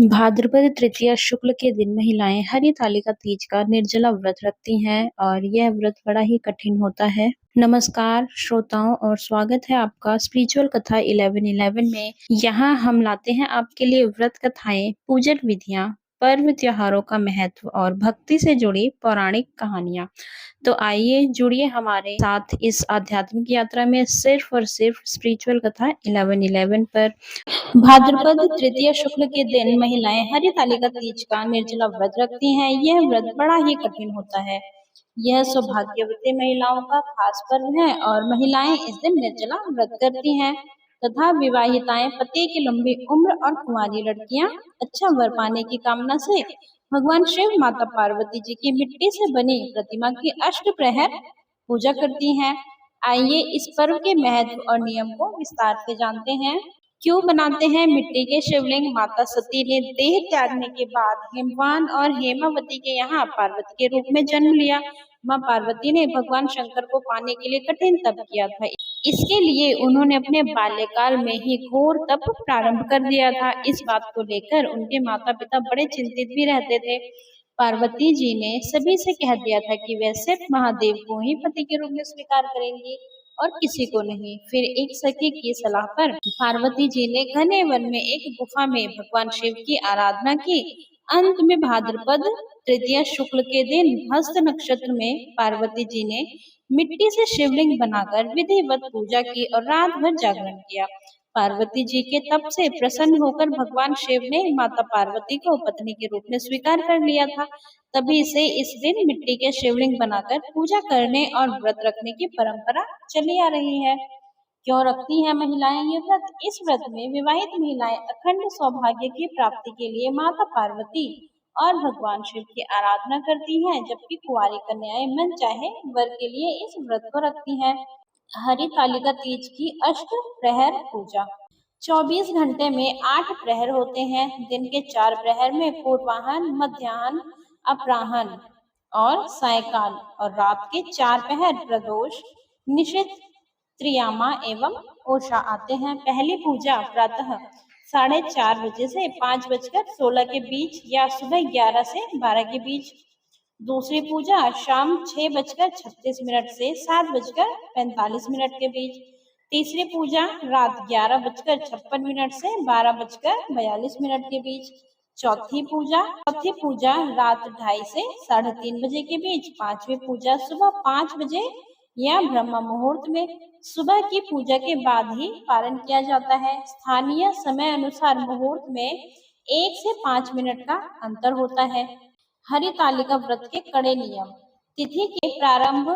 भाद्रपद तृतीया शुक्ल के दिन महिलाएं हरितालिका तीज का निर्जला व्रत रखती हैं और यह व्रत बड़ा ही कठिन होता है। नमस्कार श्रोताओं और स्वागत है आपका स्पिरिचुअल कथा 1111 में। यहाँ हम लाते हैं आपके लिए व्रत कथाएं, पूजन विधियां, पर्व त्योहारों का महत्व और भक्ति से जुड़ी पौराणिक कहानियां। तो आइए जुड़िए हमारे साथ इस आध्यात्मिक यात्रा में सिर्फ और सिर्फ स्पिरिचुअल कथा 1111 पर। भाद्रपद तृतीय शुक्ल के दिन महिलाएं हरितालिका तीज का निर्जला व्रत रखती हैं। यह व्रत बड़ा ही कठिन होता है। यह सौभाग्यवती महिलाओं का खास पर्व है और महिलाएं इस दिन निर्जला व्रत करती हैं तथा विवाहिताएं पति की लंबी उम्र और कुंवारी लड़कियां अच्छा वर पाने की कामना से भगवान शिव, माता पार्वती जी की मिट्टी से बनी प्रतिमा की अष्ट प्रहर पूजा करती हैं। आइए इस पर्व के महत्व और नियम को विस्तार से जानते हैं। क्यों बनाते हैं मिट्टी के शिवलिंग? माता सती ने देह त्यागने के बाद हिमवान और हेमावती के यहाँ पार्वती के रूप में जन्म लिया। माँ पार्वती ने भगवान शंकर को पाने के लिए कठिन तप किया था। इसके लिए उन्होंने अपने बाल्यकाल में ही घोर तप प्रारंभ कर दिया था। इस बात को लेकर उनके माता पिता बड़े चिंतित भी रहते थे। पार्वती जी ने सभी से कह दिया था कि वे सिर्फ महादेव को ही पति के रूप में स्वीकार करेंगी और किसी को नहीं। फिर एक सखी की सलाह पर पार्वती जी ने घने वन में एक गुफा में भगवान शिव की आराधना की। अंत में भाद्रपद तृतीया शुक्ल के दिन हस्त नक्षत्र में पार्वती जी ने मिट्टी से शिवलिंग बनाकर विधिवत पूजा की और रात भर जागरण किया। पार्वती जी के तप से प्रसन्न होकर भगवान शिव ने माता पार्वती को पत्नी के रूप में स्वीकार कर लिया था। तभी से इस दिन मिट्टी के शिवलिंग बनाकर पूजा करने और व्रत रखने की परंपरा चली आ रही है। क्यों रखती हैं महिलाएं ये व्रत? इस व्रत में विवाहित महिलाएं अखंड सौभाग्य की प्राप्ति के लिए माता पार्वती और भगवान शिव की आराधना करती हैं, जबकि कुंवारी कन्याएं मन चाहे वर के लिए इस व्रत को रखती हैं। हरितालिका तीज की अष्ट प्रहर पूजा। 24 घंटे में 8 प्रहर होते हैं। दिन के 4 प्रहर में पूर्वाहन, मध्याह्न, अपराह्न और सायकाल और रात के 4 प्रहर प्रदोष, निशित, त्रियामा एवं ओषा आते हैं। पहली पूजा प्रातः 4:30 बजे से 5:16 के बीच या सुबह 11 से 12 के बीच। दूसरी पूजा शाम 6:36 से 7:45 के बीच। तीसरी पूजा रात 11:56 से 12:42 के बीच। चौथी पूजा रात 2:30 से 3:30 बजे के बीच। पांचवी पूजा सुबह 5 बजे या ब्रह्म मुहूर्त में। सुबह की पूजा के बाद ही पारण किया जाता है। स्थानीय समय अनुसार मुहूर्त में 1 से 5 मिनट का अंतर होता है। हरितालिका व्रत के कड़े नियम। तिथि के प्रारंभ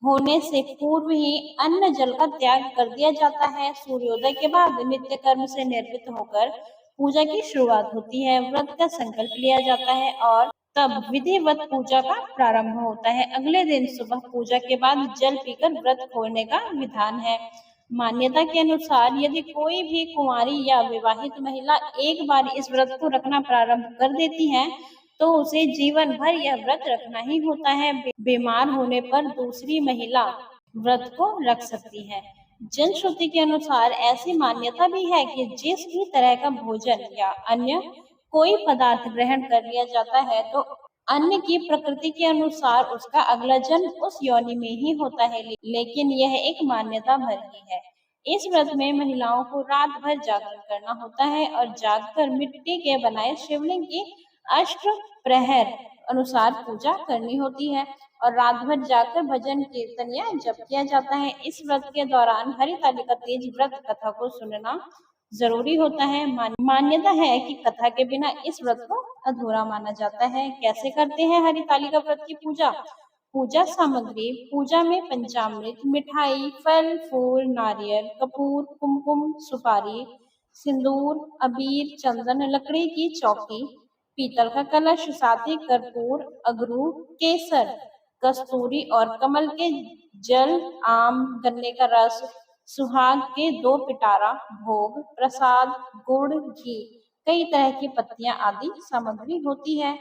होने से पूर्व ही अन्न जल का त्याग कर दिया जाता है। सूर्योदय के बाद नित्य कर्म से निवृत्त होकर पूजा की शुरुआत होती है। व्रत का संकल्प लिया जाता है और तब विधिवत पूजा का प्रारंभ होता है। अगले दिन सुबह पूजा के बाद जल पीकर व्रत खोलने का विधान है। मान्यता के अनुसार यदि कोई भी कुंवारी या विवाहित महिला एक बार इस व्रत को रखना प्रारंभ कर देती है तो उसे जीवन भर यह व्रत रखना ही होता है। बीमार होने पर दूसरी महिला व्रत को रख सकती है। जनश्रुति के अनुसार ऐसी मान्यता भी है कि जिस भी तरह का भोजन या अन्य कोई पदार्थ ग्रहण कर लिया जाता है तो अन्न की प्रकृति के अनुसार उसका अगला जन्म उस योनि में ही होता है, लेकिन यह एक मान्यता भर ही है। इस व्रत में महिलाओं को रात भर जागरण करना होता है और जागकर मिट्टी के बनाए शिवलिंग की अष्ट प्रहर अनुसार पूजा करनी होती है और रात भर जाकर भजन कीर्तन या जप किया जाता है। इस व्रत के दौरान हरितालिका तीज व्रत कथा को सुनना जरूरी होता है। मान्यता है कि कथा के बिना इस व्रत को अधूरा माना जाता है। कैसे करते हैं हरितालिका व्रत की पूजा? पूजा सामग्री। पूजा में पंचामृत, मिठाई, फल, फूल, नारियल, कपूर, कुमकुम, सुपारी, सिंदूर, अबीर, चंदन, लकड़ी की चौकी, पीतल का कलश, साथ ही कर्पूर, अगरू, केसर, कस्तूरी और कमल के जल, आम, गन्ने का रस, सुहाग के 2 पिटारा, भोग, प्रसाद, गुड़, घी, कई तरह की पत्तियां आदि सामग्री होती है।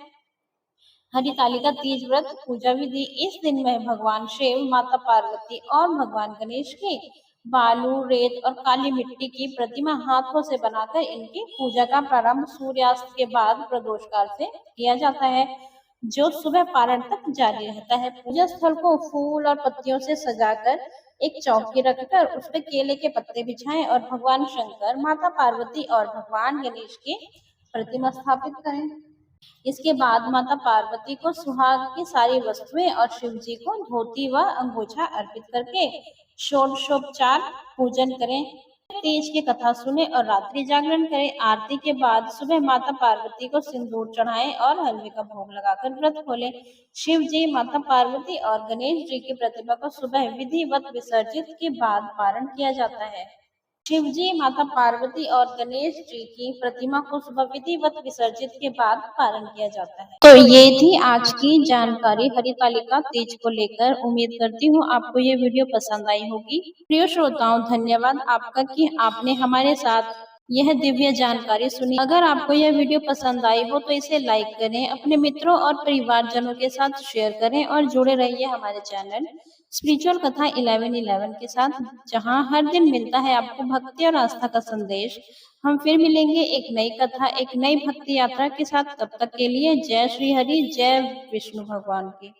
हरितालिका तीज व्रत पूजा विधि। इस दिन में भगवान शिव, माता पार्वती और भगवान गणेश की बालू, रेत और काली मिट्टी की प्रतिमा हाथों से बनाकर इनकी पूजा का प्रारंभ सूर्यास्त के बाद प्रदोष काल से किया जाता है, जो सुबह पारण तक जारी रहता है। पूजा स्थल को फूल और पत्तियों से सजाकर एक चौकी रखकर उस पर केले के पत्ते बिछाएं और भगवान शंकर, माता पार्वती और भगवान गणेश की प्रतिमा स्थापित करें। इसके बाद माता पार्वती को सुहाग की सारी वस्तुएं और शिव जी को धोती व अंगोछा अर्पित करके षोडशोपचार पूजन करें। तीज की कथा सुने और रात्रि जागरण करें। आरती के बाद सुबह माता पार्वती को सिंदूर चढ़ाएं और हलवे का भोग लगाकर व्रत खोलें। शिव जी, माता पार्वती और गणेश जी की प्रतिमा को सुबह विधिवत विसर्जित के बाद पारण किया जाता है। शिव जी, माता पार्वती और गणेश जी की प्रतिमा को सुबह विधिवत विसर्जित के बाद पारण किया जाता है। तो ये थी आज की जानकारी हरितालिका तीज को लेकर। उम्मीद करती हूँ आपको ये वीडियो पसंद आई होगी। प्रिय श्रोताओं, धन्यवाद आपका कि आपने हमारे साथ यह दिव्य जानकारी सुनी। अगर आपको यह वीडियो पसंद आई हो तो इसे लाइक करें, अपने मित्रों और परिवारजनों के साथ शेयर करें और जुड़े रहिए हमारे चैनल स्पिरिचुअल कथा 1111 के साथ, जहां हर दिन मिलता है आपको भक्ति और आस्था का संदेश। हम फिर मिलेंगे एक नई कथा, एक नई भक्ति यात्रा के साथ। तब तक के लिए जय श्री हरि, जय विष्णु भगवान की।